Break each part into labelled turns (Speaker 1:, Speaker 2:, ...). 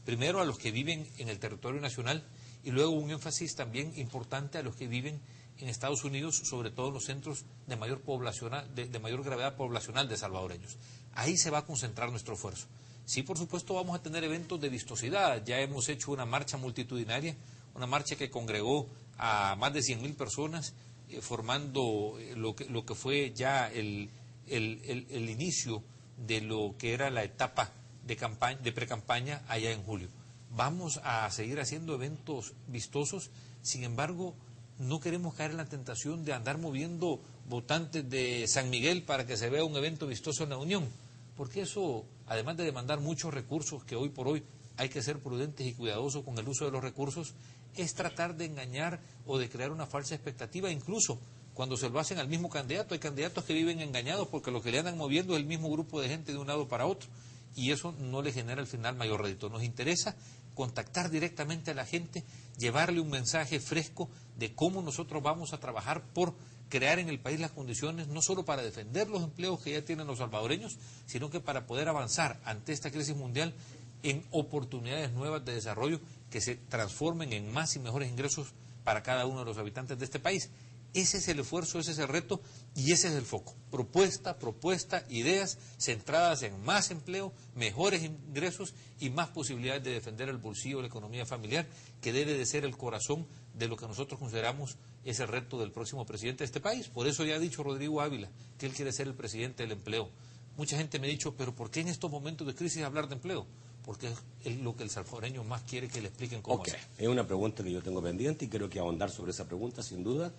Speaker 1: primero a los que viven en el territorio nacional y luego un énfasis también importante a los que viven en Estados Unidos, sobre todo en los centros de mayor gravedad poblacional de salvadoreños. Ahí se va a concentrar nuestro esfuerzo. Sí, por supuesto, vamos a tener eventos de vistosidad. Ya hemos hecho una marcha multitudinaria, una marcha que congregó a más de 100.000 personas, formando lo que fue ya el inicio de lo que era la etapa de pre-campaña allá en julio. Vamos a seguir haciendo eventos vistosos, sin embargo, no queremos caer en la tentación de andar moviendo votantes de San Miguel para que se vea un evento vistoso en la Unión, porque eso, además de demandar muchos recursos, que hoy por hoy hay que ser prudentes y cuidadosos con el uso de los recursos, es tratar de engañar o de crear una falsa expectativa, incluso cuando se lo hacen al mismo candidato. Hay candidatos que viven engañados porque lo que le andan moviendo es el mismo grupo de gente de un lado para otro, y eso no le genera al final mayor rédito. Nos interesa contactar directamente a la gente, llevarle un mensaje fresco de cómo nosotros vamos a trabajar por crear en el país las condiciones, no solo para defender los empleos que ya tienen los salvadoreños, sino que para poder avanzar ante esta crisis mundial en oportunidades nuevas de desarrollo que se transformen en más y mejores ingresos para cada uno de los habitantes de este país. Ese es el esfuerzo, ese es el reto y ese es el foco. Propuesta, ideas centradas en más empleo, mejores ingresos y más posibilidades de defender el bolsillo, la economía familiar, que debe de ser el corazón de lo que nosotros consideramos es el reto del próximo presidente de este país. Por eso ya ha dicho Rodrigo Ávila que él quiere ser el presidente del empleo. Mucha gente me ha dicho, pero ¿por qué en estos momentos de crisis hablar de empleo? Porque es lo que el salvadoreño más quiere que le expliquen cómo hacer.
Speaker 2: Es una pregunta que yo tengo pendiente y creo que ahondar sobre esa pregunta, sin duda.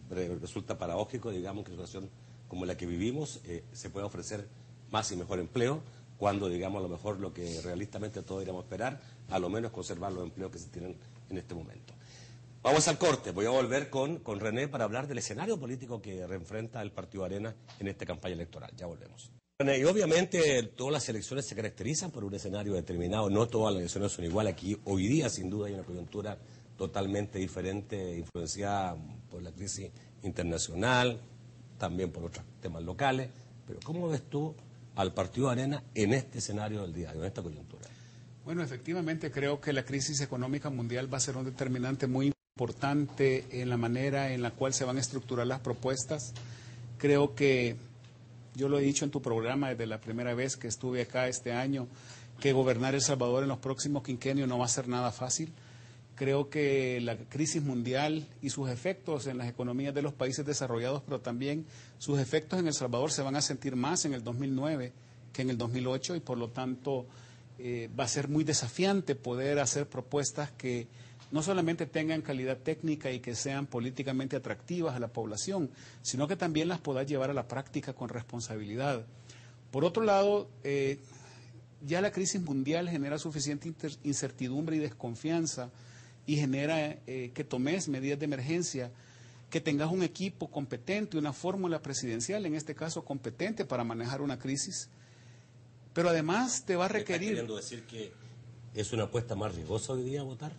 Speaker 2: Resulta paradójico, digamos, que en una situación como la que vivimos se pueda ofrecer más y mejor empleo, cuando, digamos, a lo mejor lo que realistamente todos deberíamos esperar, a lo menos conservar los empleos que se tienen en este momento. Vamos al corte, voy a volver con René para hablar del escenario político que reenfrenta el Partido Arena en esta campaña electoral. Ya volvemos. René, y obviamente todas las elecciones se caracterizan por un escenario determinado, no todas las elecciones son iguales. Aquí hoy día, sin duda, hay una coyuntura totalmente diferente, influenciada por la crisis internacional, también por otros temas locales. Pero ¿cómo ves tú al Partido Arena en este escenario del día, en esta coyuntura?
Speaker 3: Bueno, efectivamente creo que la crisis económica mundial va a ser un determinante muy importante en la manera en la cual se van a estructurar las propuestas. Creo que, yo lo he dicho en tu programa desde la primera vez que estuve acá este año, que gobernar El Salvador en los próximos quinquenios no va a ser nada fácil. Creo que la crisis mundial y sus efectos en las economías de los países desarrollados, pero también sus efectos en El Salvador se van a sentir más en el 2009 que en el 2008 y por lo tanto va a ser muy desafiante poder hacer propuestas que no solamente tengan calidad técnica y que sean políticamente atractivas a la población, sino que también las pueda llevar a la práctica con responsabilidad. Por otro lado, ya la crisis mundial genera suficiente incertidumbre y desconfianza y genera que tomes medidas de emergencia, que tengas un equipo competente, una fórmula presidencial, en este caso competente para manejar una crisis, pero además te va a requerir...
Speaker 2: ¿Estás queriendo decir que es una apuesta más riesgosa hoy día votar?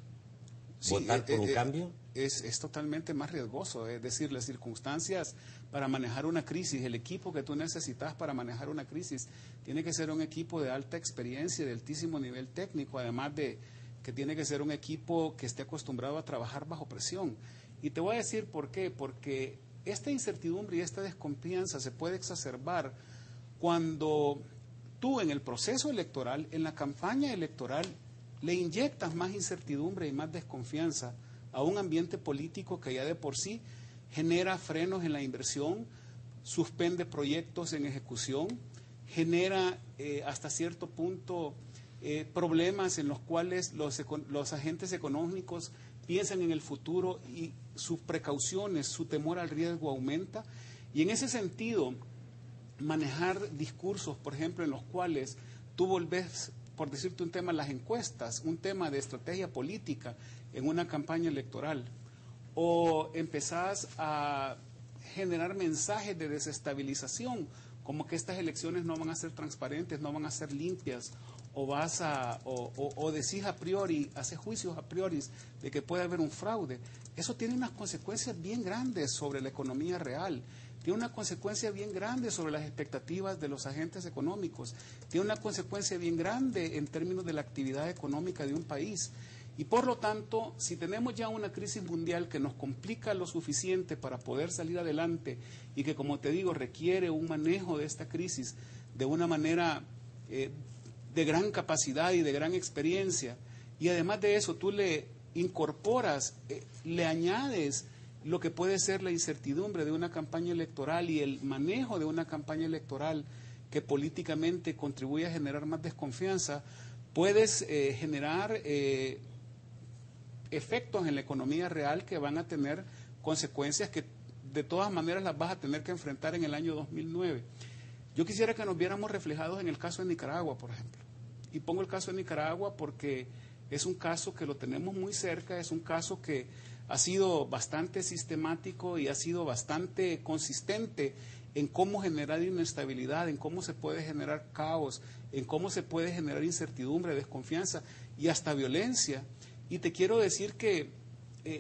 Speaker 3: Sí,
Speaker 2: ¿Votar por un cambio?
Speaker 3: Es totalmente más riesgoso, es decir, las circunstancias para manejar una crisis, el equipo que tú necesitas para manejar una crisis, tiene que ser un equipo de alta experiencia y de altísimo nivel técnico, además de que tiene que ser un equipo que esté acostumbrado a trabajar bajo presión. Y te voy a decir por qué, porque esta incertidumbre y esta desconfianza se puede exacerbar cuando tú en el proceso electoral, en la campaña electoral, le inyectas más incertidumbre y más desconfianza a un ambiente político que ya de por sí genera frenos en la inversión, suspende proyectos en ejecución, genera hasta cierto punto problemas en los cuales los agentes económicos piensan en el futuro y sus precauciones, su temor al riesgo aumenta. Y en ese sentido, manejar discursos, por ejemplo, en los cuales tú volvés, por decirte un tema, las encuestas, un tema de estrategia política en una campaña electoral, o empezás a generar mensajes de desestabilización, como que estas elecciones no van a ser transparentes, no van a ser limpias, o decís a priori, haces juicios a priori de que puede haber un fraude. Eso tiene unas consecuencias bien grandes sobre la economía real. tiene una consecuencia bien grande sobre las expectativas de los agentes económicos, tiene una consecuencia bien grande en términos de la actividad económica de un país. Y por lo tanto, si tenemos ya una crisis mundial que nos complica lo suficiente para poder salir adelante y que, como te digo, requiere un manejo de esta crisis de una manera de gran capacidad y de gran experiencia, y además de eso tú le incorporas, le añades lo que puede ser la incertidumbre de una campaña electoral y el manejo de una campaña electoral que políticamente contribuye a generar más desconfianza, puedes generar efectos en la economía real que van a tener consecuencias que de todas maneras las vas a tener que enfrentar en el año 2009. Yo quisiera que nos viéramos reflejados en el caso de Nicaragua, por ejemplo. Y pongo el caso de Nicaragua porque es un caso que lo tenemos muy cerca, es un caso que ha sido bastante sistemático y ha sido bastante consistente en cómo generar inestabilidad, en cómo se puede generar caos, en cómo se puede generar incertidumbre, desconfianza y hasta violencia. Y te quiero decir que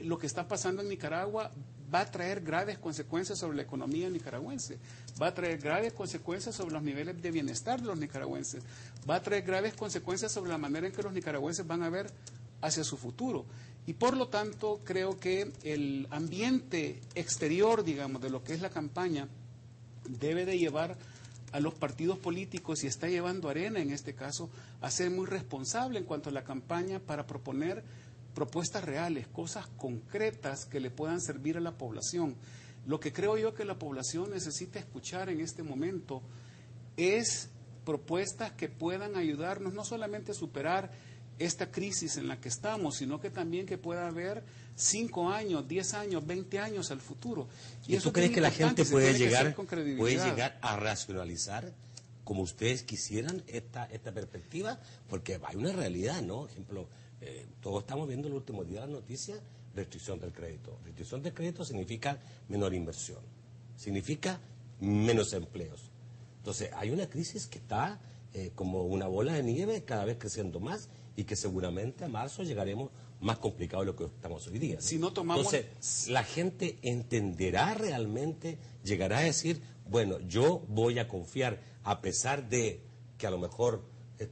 Speaker 3: lo que está pasando en Nicaragua va a traer graves consecuencias sobre la economía nicaragüense, va a traer graves consecuencias sobre los niveles de bienestar de los nicaragüenses, va a traer graves consecuencias sobre la manera en que los nicaragüenses van a ver hacia su futuro. Y por lo tanto, creo que el ambiente exterior, digamos, de lo que es la campaña, debe de llevar a los partidos políticos, y está llevando a Arena en este caso, a ser muy responsable en cuanto a la campaña para proponer propuestas reales, cosas concretas que le puedan servir a la población. Lo que creo yo que la población necesita escuchar en este momento es propuestas que puedan ayudarnos no solamente a superar esta crisis en la que estamos, sino que también que pueda haber 5 años, 10 años, 20 años al futuro.
Speaker 2: ¿Y tú crees que la gente puede llegar a racionalizar como ustedes quisieran esta perspectiva? Porque hay una realidad, ¿no? Por ejemplo, todos estamos viendo en los últimos días las noticias, restricción del crédito. Restricción del crédito significa menor inversión, significa menos empleos. Entonces, hay una crisis que está como una bola de nieve cada vez creciendo más y que seguramente a marzo llegaremos más complicado de lo que estamos hoy día, ¿no?
Speaker 3: Si no tomamos...
Speaker 2: Entonces, la gente entenderá realmente, llegará a decir, bueno, yo voy a confiar, a pesar de que a lo mejor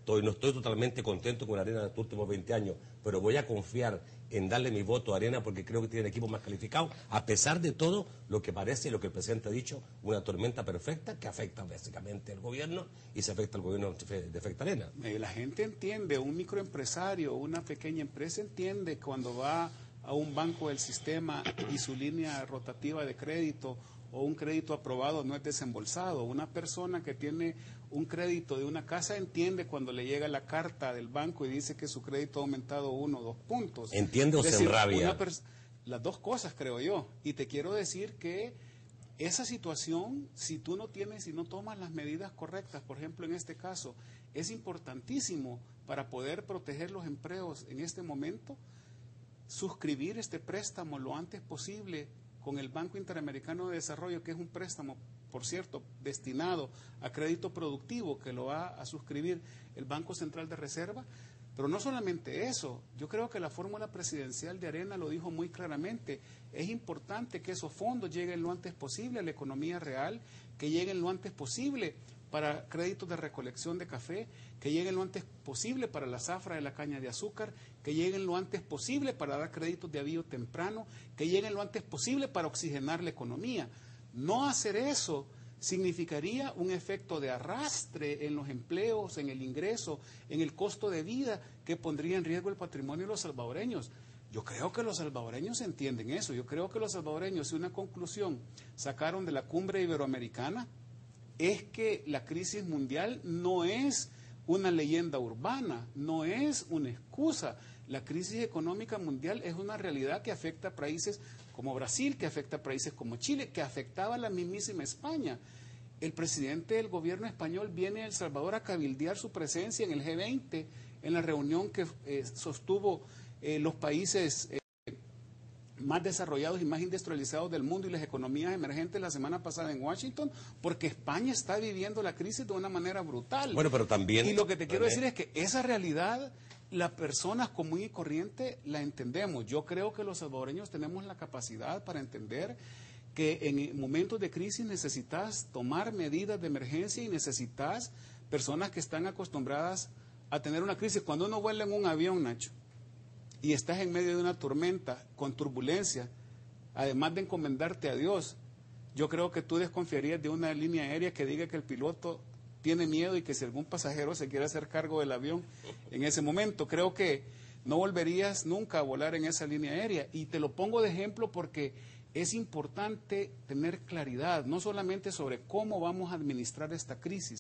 Speaker 2: no estoy totalmente contento con Arena en estos últimos 20 años, pero voy a confiar en darle mi voto a Arena porque creo que tiene el equipo más calificado, a pesar de todo lo que parece y lo que el presidente ha dicho, una tormenta perfecta que afecta básicamente al gobierno y se afecta al gobierno de afecta a Arena.
Speaker 3: La gente entiende, un microempresario, una pequeña empresa entiende cuando va a un banco del sistema y su línea rotativa de crédito o un crédito aprobado no es desembolsado. Una persona que tiene un crédito de una casa entiende cuando le llega la carta del banco y dice que su crédito ha aumentado 1 o 2 puntos.
Speaker 2: ¿Entiende o se enrabia?
Speaker 3: Las dos cosas, creo yo. Y te quiero decir que esa situación, si tú no tienes y no tomas las medidas correctas, por ejemplo en este caso, es importantísimo para poder proteger los empleos en este momento, suscribir este préstamo lo antes posible con el Banco Interamericano de Desarrollo, que es un préstamo, por cierto, destinado a crédito productivo, que lo va a suscribir el Banco Central de Reserva. Pero no solamente eso, yo creo que la fórmula presidencial de Arena lo dijo muy claramente, es importante que esos fondos lleguen lo antes posible a la economía real, que lleguen lo antes posible para créditos de recolección de café, que lleguen lo antes posible para la zafra de la caña de azúcar, que lleguen lo antes posible para dar créditos de avío temprano, que lleguen lo antes posible para oxigenar la economía. No hacer eso significaría un efecto de arrastre en los empleos, en el ingreso, en el costo de vida que pondría en riesgo el patrimonio de los salvadoreños. Yo creo que los salvadoreños entienden eso. Yo creo que los salvadoreños, si una conclusión sacaron de la cumbre iberoamericana, es que la crisis mundial no es una leyenda urbana, no es una excusa. La crisis económica mundial es una realidad que afecta a países como Brasil, que afecta a países como Chile, que afectaba a la mismísima España. El presidente del gobierno español viene a El Salvador a cabildear su presencia en el G20, en la reunión que sostuvo los países más desarrollados y más industrializados del mundo y las economías emergentes la semana pasada en Washington, porque España está viviendo la crisis de una manera brutal.
Speaker 2: Bueno, pero también...
Speaker 3: Y lo que te quiero decir es que esa realidad, las personas común y corriente la entendemos. Yo creo que los salvadoreños tenemos la capacidad para entender que en momentos de crisis necesitas tomar medidas de emergencia y necesitas personas que están acostumbradas a tener una crisis. Cuando uno vuela en un avión, Nacho, y estás en medio de una tormenta con turbulencia, además de encomendarte a Dios, yo creo que tú desconfiarías de una línea aérea que diga que el piloto tiene miedo y que si algún pasajero se quiere hacer cargo del avión en ese momento, creo que no volverías nunca a volar en esa línea aérea. Y te lo pongo de ejemplo porque es importante tener claridad, no solamente sobre cómo vamos a administrar esta crisis,